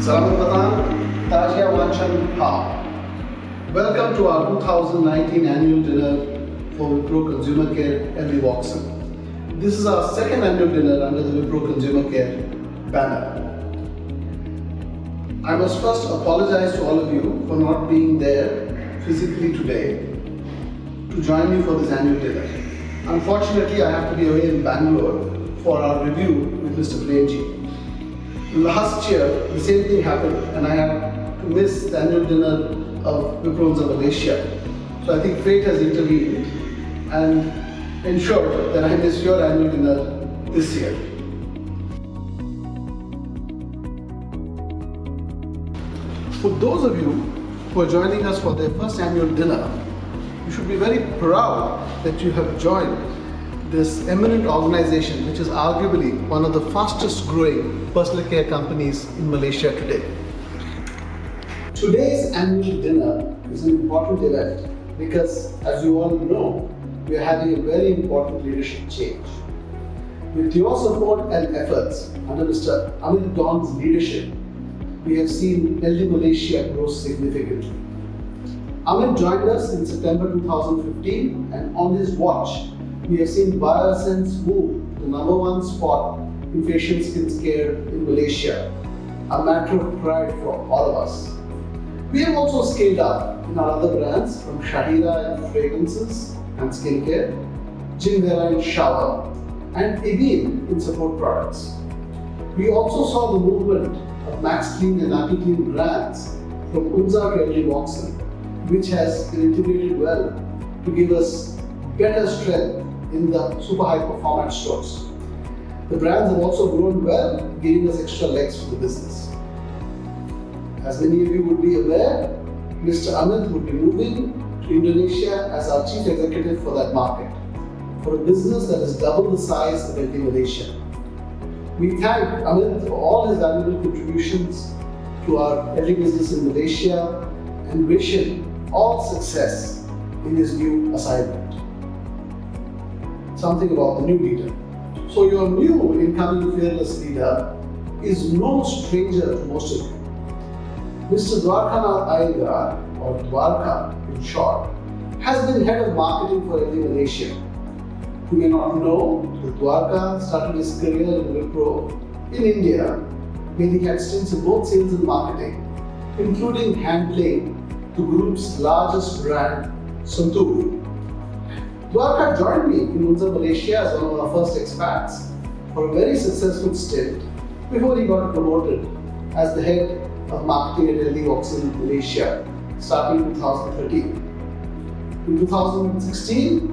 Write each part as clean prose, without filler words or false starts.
Salamat Patan, Tajia Wanchan Ha. Welcome to our 2019 annual dinner for Wipro Consumer Care LD Watson. This is our second annual dinner under the Wipro Consumer Care banner. I must first apologize to all of you for not being there physically today to join me for this annual dinner. Unfortunately, I have to be away in Bangalore for our review with Mr. Premji. Last year, the same thing happened and I had to miss the annual dinner of Wipro Malaysia. So I think fate has intervened and ensured that I miss your annual dinner this year. For those of you who are joining us for their first annual dinner, you should be very proud that you have joined this eminent organization, which is arguably one of the fastest growing personal care companies in Malaysia today. Today's annual dinner is an important event because, as you all know, we are having a very important leadership change. With your support and efforts under Mr. Amit Don's leadership, we have seen LD Malaysia grow significantly. Amit joined us in September 2015 and on his watch, we have seen Biosense move to the #1 spot in facial skin care in Malaysia, a matter of pride for all of us. We have also scaled up in our other brands from Shahira in fragrances and skincare, Jinvera in shower, and Evian in support products. We also saw the movement of Max Clean and Nappy Clean brands from Unza to LD Watson, which has been integrated well to give us better strength in the super high performance stores. The brands have also grown well, giving us extra legs for the business. As many of you would be aware, Mr. Amit would be moving to Indonesia as our Chief Executive for that market, for a business that is double the size of LD Malaysia. We thank Amit for all his valuable contributions to our LD business in Malaysia and wish him all success in his new assignment. Something about the new leader. So your new incoming fearless leader is no stranger to most of you. Mr. Dwarkanath Iyengar, or Dwarka in short, has been head of marketing for LD Malaysia. You may not know that Dwarka started his career in Wipro in India, where he had stints in both sales and marketing, including handling the group's largest brand, Santur. Dwarka joined me in Unza, Malaysia as one of our first expats for a very successful stint before he got promoted as the head of marketing at LD Watson in Malaysia starting in 2013. In 2016,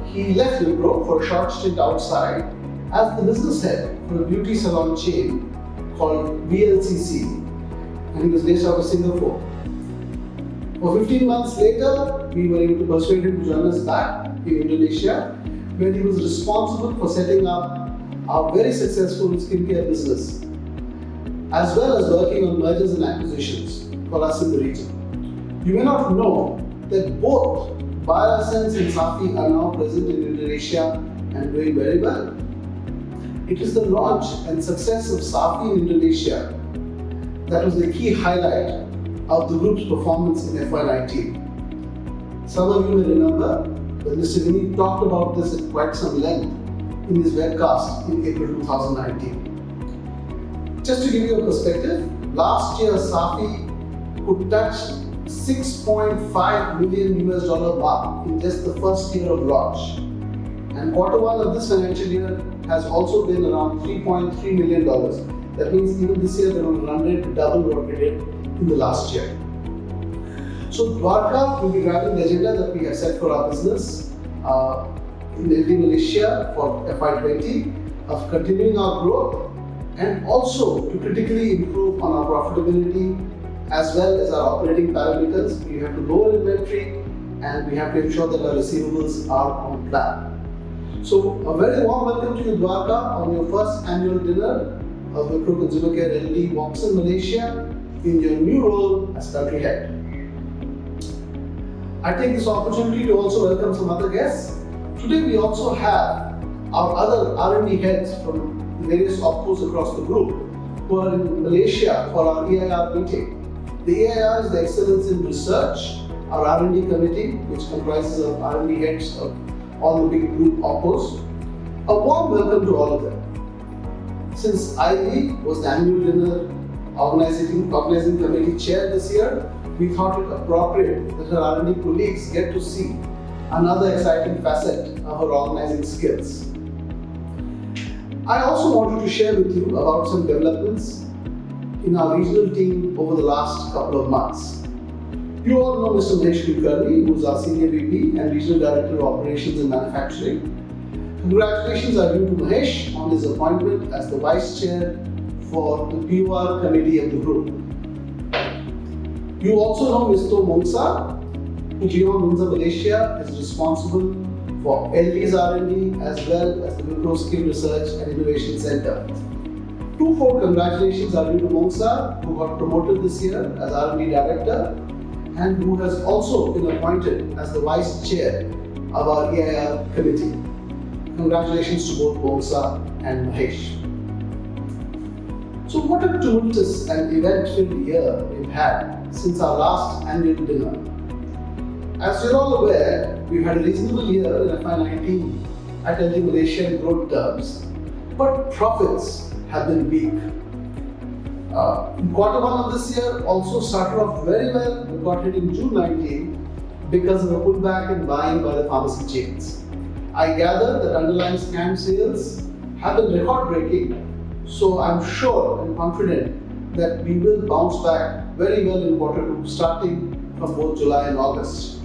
he left Wipro for a short stint outside as the business head for a beauty salon chain called VLCC, and he was based out of Singapore. For 15 months later, we were able to persuade him to join us back in Indonesia, where he was responsible for setting up our very successful skincare business, as well as working on mergers and acquisitions for us in the region. You may not know that both Biosense and Safi are now present in Indonesia and doing very well. It is the launch and success of Safi in Indonesia that was the key highlight of the group's performance in FY19. Some of you may remember that Mr. Vinny talked about this at quite some length in his webcast in April 2019. Just to give you a perspective, last year Safi could touch $6.5 million mark in just the first year of launch. And Q1 of this financial year has also been around $3.3 million. That means even this year they're on a run rate to double what we did in the last year. So Dwarka will be driving the agenda that we have set for our business in LD Malaysia for FY20 of continuing our growth and also to critically improve on our profitability as well as our operating parameters. We have to lower inventory and we have to ensure that our receivables are on plan. So a very warm welcome to you, Dwarka, on your first annual dinner of Wipro Consumer Care LD Watson Malaysia in your new role as country head. I take this opportunity to also welcome some other guests. Today we also have our other R&D heads from various opcos across the group who are in Malaysia for our EIR meeting. The EIR is the Excellence in Research, our R&D committee, which comprises of R&D heads of all the big group oppos. A warm welcome to all of them. Since Ivy was the annual dinner organizing committee chair this year, we thought it appropriate that her R&D colleagues get to see another exciting facet of her organizing skills. I also wanted to share with you about some developments in our regional team over the last couple of months. You all know Mr. Mahesh Kulkarni, who is our Senior VP and Regional Director of Operations and Manufacturing. Congratulations are due to Mahesh on his appointment as the Vice Chair for the PUR Committee of the Group. You also know Mr. Mongsa, who beyond Munza Malaysia is responsible for LD's R&D as well as the Wipro Skill Research and Innovation Center. Twofold congratulations are due to Mongsa, who got promoted this year as R&D Director and who has also been appointed as the Vice Chair of our EIR Committee. Congratulations to both Mongsa and Mahesh. So what a tumultuous and event-filled year we've had since our last annual dinner. As you're all aware, we've had a reasonable year in FY19 at LD Malaysia in growth terms, but profits have been weak. In quarter one of this year also started off very well, but got hit in June 19 because of a pullback in buying by the pharmacy chains. I gather that underlying scan sales have been record-breaking, so I'm sure and confident that we will bounce back very well in quarter two, starting from both July and August.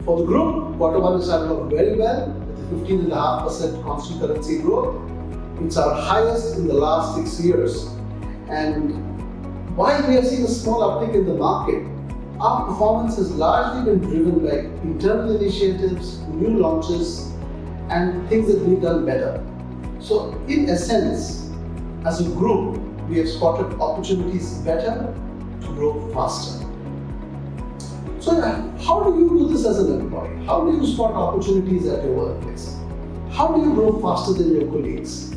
For the group, quarter one has started off very well with a 15.5% constant currency growth. It's our highest in the last 6 years. And while we have seen a small uptick in the market, our performance has largely been driven by internal initiatives, new launches, and things that we've done better. So in essence, as a group, we have spotted opportunities better to grow faster. So how do you do this as an employee? How do you spot opportunities at your workplace? How do you grow faster than your colleagues?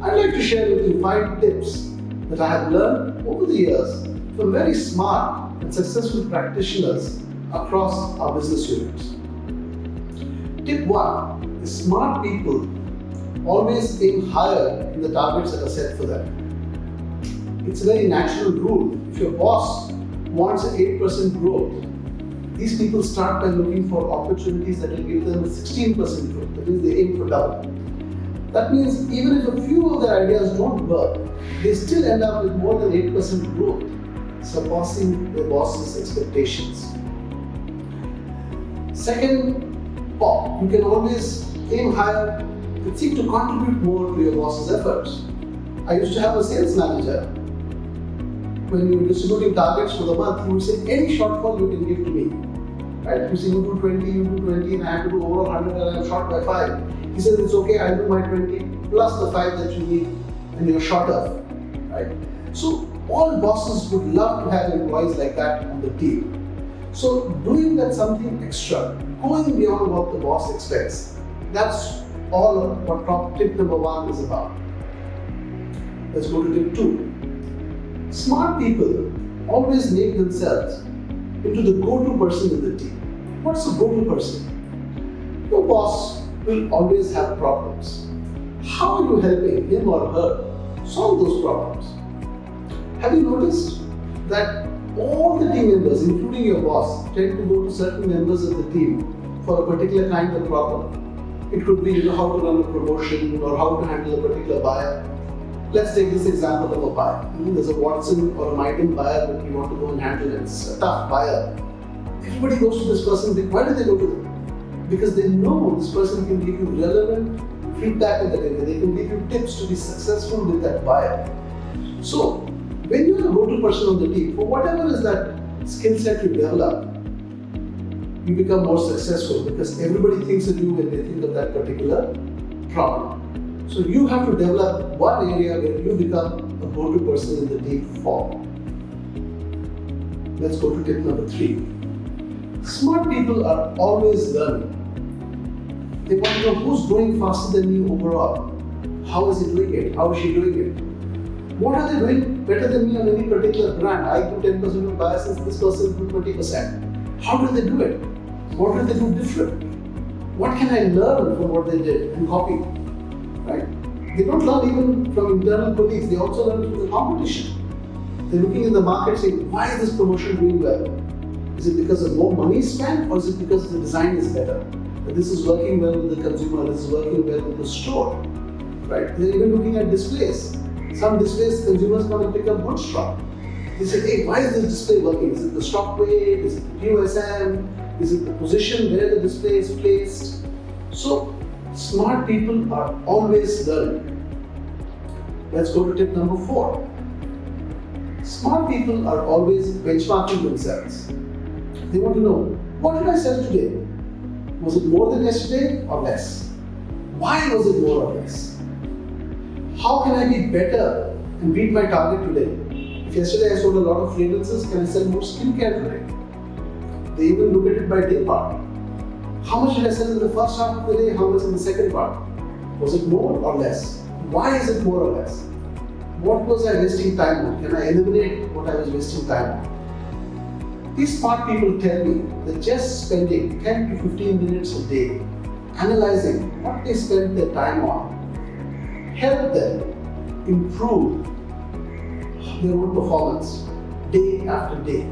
I'd like to share with you 5 tips that I have learned over the years from very smart and successful practitioners across our business units. Tip 1 is smart people always aim higher in the targets that are set for them. It's a very natural rule. If your boss wants an 8% growth, these people start by looking for opportunities that will give them a 16% growth. That means they aim for double. That means even if a few of their ideas don't work, they still end up with more than 8% growth, surpassing their boss's expectations. Second, you can always aim higher and seek to contribute more to your boss's efforts. I used to have a sales manager. When we were distributing targets for the month, he would say, any shortfall you can give to me. Right? You say, you do 20, and I have to do overall 100 and I'm short by 5. He says, it's okay, I'll do my 20 plus the 5 that you need and you're short of. Right? So all bosses would love to have employees like that on the team. So doing that something extra, going beyond what the boss expects, that's all of what tip number 1 is about. Let's go to tip 2. Smart people always make themselves into the go-to person in the team. What's a go-to person? Your boss will always have problems. How are you helping him or her solve those problems? Have you noticed that all the team members, including your boss, tend to go to certain members of the team for a particular kind of problem? It could be how to run a promotion or how to handle a particular buyer. Let's take this example of a buyer. There's a Watson or a Maiden buyer that you want to go and handle. It's a tough buyer. Everybody goes to this person. Why do they go to them? Because they know this person can give you relevant feedback in that area. They can give you tips to be successful with that buyer. So, when you're a go-to person on the team, for whatever is that skill set you develop, you become more successful because everybody thinks of you when they think of that particular problem. So you have to develop one area where you become a go-to person in the team for. Let's go to tip number 3. Smart people are always learning. They want to know who's growing faster than me overall. How is he doing it? How is she doing it? What are they doing better than me on any particular brand? I do 10% of biases, this person do 20%. How do they do it? What do they do different? What can I learn from what they did and copy? Right? They don't learn even from internal colleagues, they also learn from the competition. They're looking in the market saying, why is this promotion doing well? Is it because of more money spent, or is it because the design is better? That this is working well with the consumer, this is working well with the store. Right? They're even looking at displays. Some displays, consumers come and pick up good stock. They say, hey, why is this display working? Is it the stock weight? Is it the QSM? Is it the position where the display is placed? So, smart people are always learning. Let's go to tip number 4. Smart people are always benchmarking themselves. They want to know, what did I sell today? Was it more than yesterday or less? Why was it more or less? How can I be better and beat my target today? If yesterday I sold a lot of fragrances, can I sell more skincare today? They even look at it by day part. How much did I sell in the first half of the day? How much in the second part? Was it more or less? Why is it more or less? What was I wasting time on? Can I eliminate what I was wasting time on? These smart people tell me that just spending 10 to 15 minutes a day analyzing what they spend their time on help them improve their own performance day after day.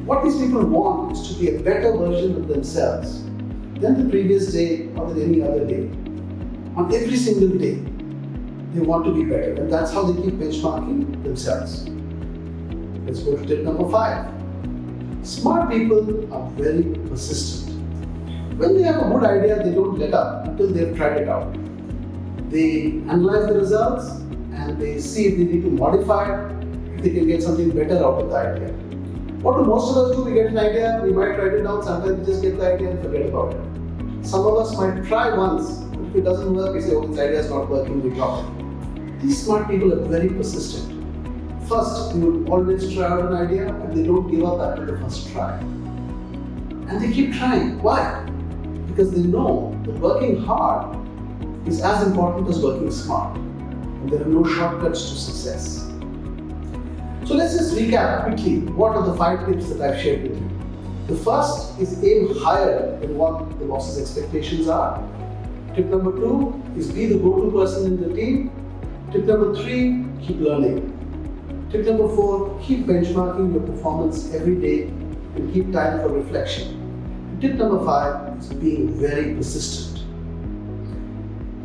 What these people want is to be a better version of themselves than the previous day or than any other day. On every single day, they want to be better, and that's how they keep benchmarking themselves. Let's go to tip number 5. Smart people are very persistent. When they have a good idea, they don't let up until they've tried it out. They analyze the results and they see if they need to modify it, if they can get something better out of the idea. What do most of us do? We get an idea, we might write it down, sometimes we just get the idea and forget about it. Some of us might try once, but if it doesn't work, we say, oh, this idea is not working, we drop it. These smart people are very persistent. First, they will always try out an idea and they don't give up after the first try. And they keep trying. Why? Because they know that working hard is as important as working smart. And there are no shortcuts to success. So let's just recap quickly what are the 5 tips that I've shared with you. The first is aim higher than what the boss's expectations are. Tip number 2 is be the go-to person in the team. Tip number 3, keep learning. Tip number 4, keep benchmarking your performance every day and keep time for reflection. And tip number 5 is being very persistent.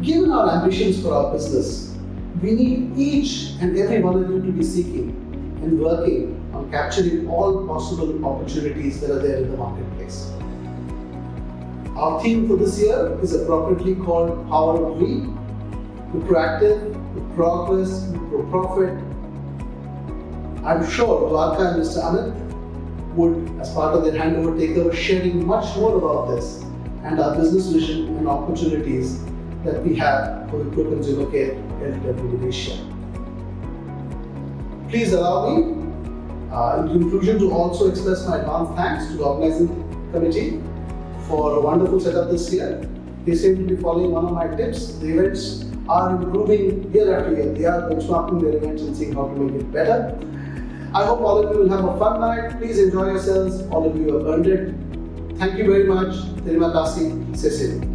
Given our ambitions for our business, we need each and every one of you to be seeking and working on capturing all possible opportunities that are there in the marketplace. Our theme for this year is appropriately called Power of We. Be proactive, with progress, with profit. I'm sure Dwarka and Mr. Amit would, as part of their handover takeover, sharing much more about this and our business vision and opportunities that we have for the consumer care in Asia. Please allow me, in conclusion, to also express my advance thanks to the organizing committee for a wonderful setup this year. They seem to be following one of my tips. The events are improving year after year. They are benchmarking their events and seeing how to make it better. I hope all of you will have a fun night. Please enjoy yourselves. All of you have earned it. Thank you very much. Terima kasih. Sesi.